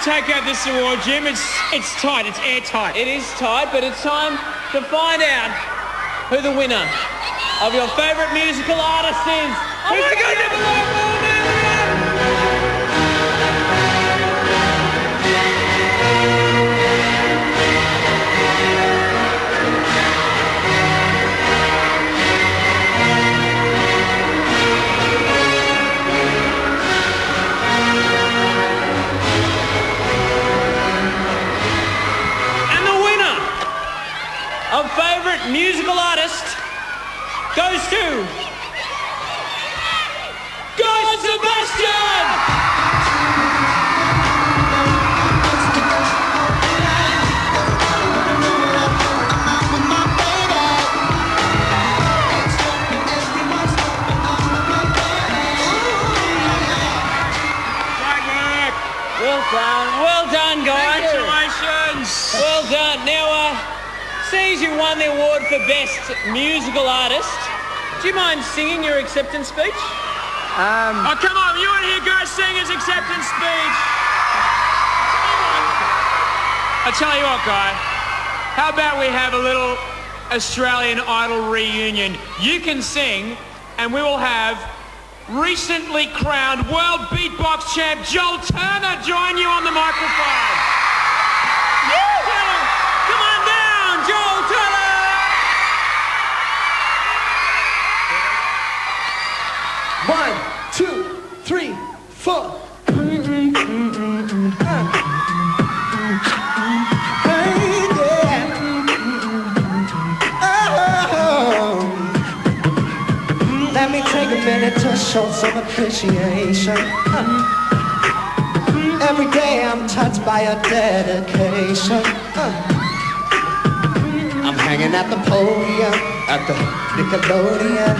take out this award, Jim. It's tight. It's airtight. It is tight, but it's time to find out who the winner of your favourite musical artist is. Oh my God! Of favourite musical artist goes to Sebastian! Well done, guys. Congratulations. Well done. Now, seeing as you won the award for Best Musical Artist, do you mind singing your acceptance speech? Oh, come on. You want to hear guys sing his acceptance speech? I'll tell you what, Guy. How about we have a little Australian Idol reunion? You can sing, and we will have recently crowned World Beatbox Champ Joel Turner join you on the microphone. Come on down, Joel Turner! One, two, three, four. Let me take a minute to show some appreciation. Every day I'm touched by your dedication. I'm hanging at the podium at the Nickelodeon,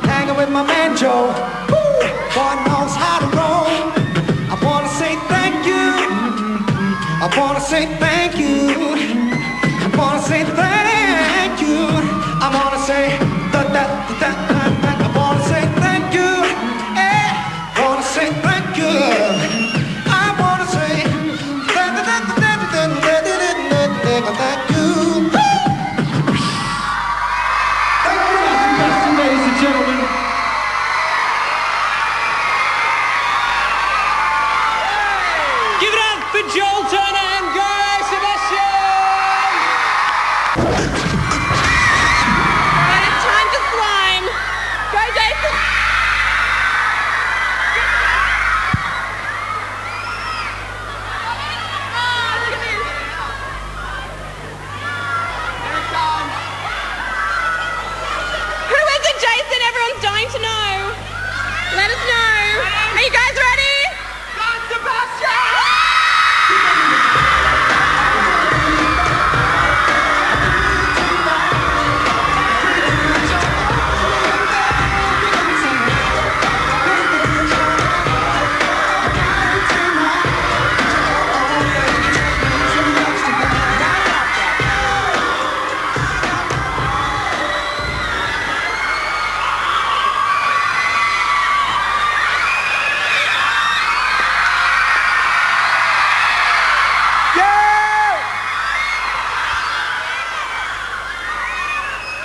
hanging with my man Joe. God knows how to roll. I wanna say thank you. I wanna say thank you. I wanna say thank you. I wanna say I wanna say thank you. I wanna say thank you. I wanna say thank you. Ladies and gentlemen. Give it up for Joel Turner and Guy Sebastian! But it's time to slime. Go, Jason. Oh, look at this. Here it comes. Who is it, Jason? Everyone's dying to know. Let us know. Are you guys ready? Sebastian!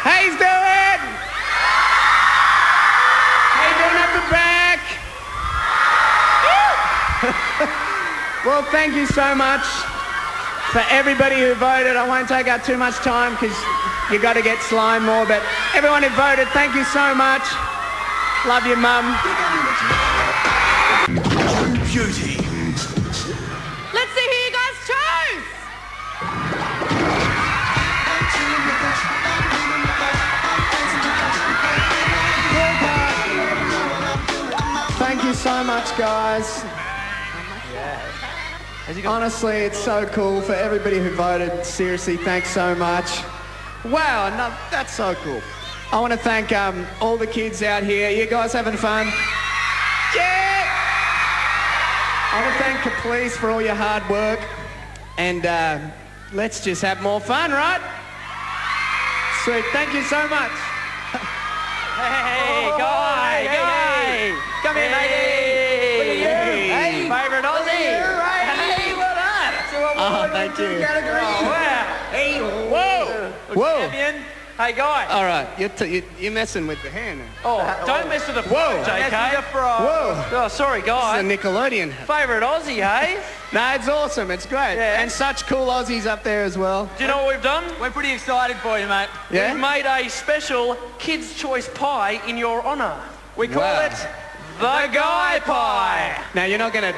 How you doing? How you doing at the back? Well, thank you so much for everybody who voted. I won't take up too much time because you got to get slime more, but everyone who voted, thank you so much. Love you, Mum. Beauty. Let's see who you guys chose. Thank you so much, guys. Honestly, it's so cool for everybody who voted. Seriously, thanks so much. Wow, no, that's so cool. I want to thank all the kids out here. You guys having fun? Yeah! I want to thank the police for all your hard work. And let's just have more fun, right? Sweet, thank you so much. Hey, Guy! Guy! Come here, mate! Look at you! Hey! Favourite Aussie! Cheers. Oh, wow. Whoa. Whoa. Champion. Hey, guy. All right, you're messing with the hand. Oh, don't mess with the Whoa. JK. Whoa. Oh, sorry, guy. This is a Nickelodeon. Favourite Aussie, hey? No, it's awesome. It's great. Yeah. And such cool Aussies up there as well. Do you know what we've done? We're pretty excited for you, mate. Yeah? We've made a special Kids' Choice Pie in your honour. We call Wow. it the Guy Pie. Now you're not gonna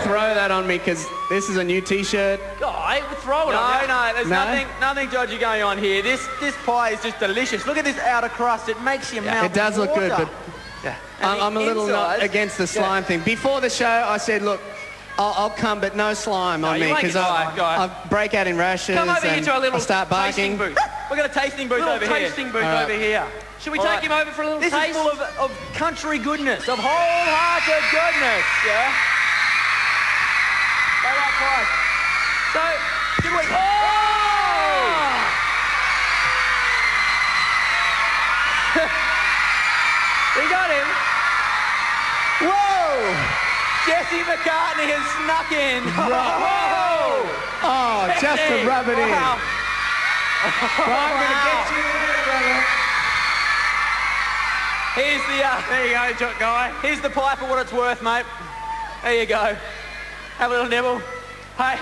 throw that on me because this is a new T-shirt. Guy, we'll throw it on you. No, there's No? nothing dodgy going on here. This pie is just delicious. Look at this outer crust. It makes your mouth It does look good, water. but And I'm the a little not inside- against the slime thing. Before the show, I said, look, I'll come, but no slime on you me make because it slime, guy. I break out in rashes Come over here and to our little I start tasting barking. booth. We've got a tasting booth Little over here. tasting booth All right. over here. Should we All take right. him over for a little This taste? is full of country goodness, of wholehearted goodness, yeah? They like pies. So, did we... Oh! We got him. Whoa! Jesse McCartney has snuck in. Whoa! Oh, just to rub it in. Wow. Right, I'm gonna get you in there, brother. Here's the, There you go, Guy. here's the pie for what it's worth, mate. There you go. Have a little nibble. Hey,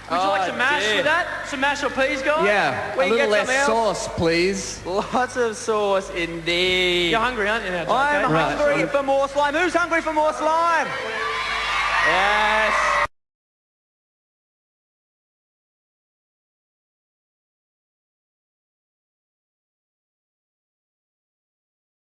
would you like some mash dear. with that? Some mash or peas, guy? Yeah, We a can little get less something else. sauce, please. Lots of sauce indeed. You're hungry, aren't you now, JK? I'm Right. hungry for more slime. Who's hungry for more slime? Yes.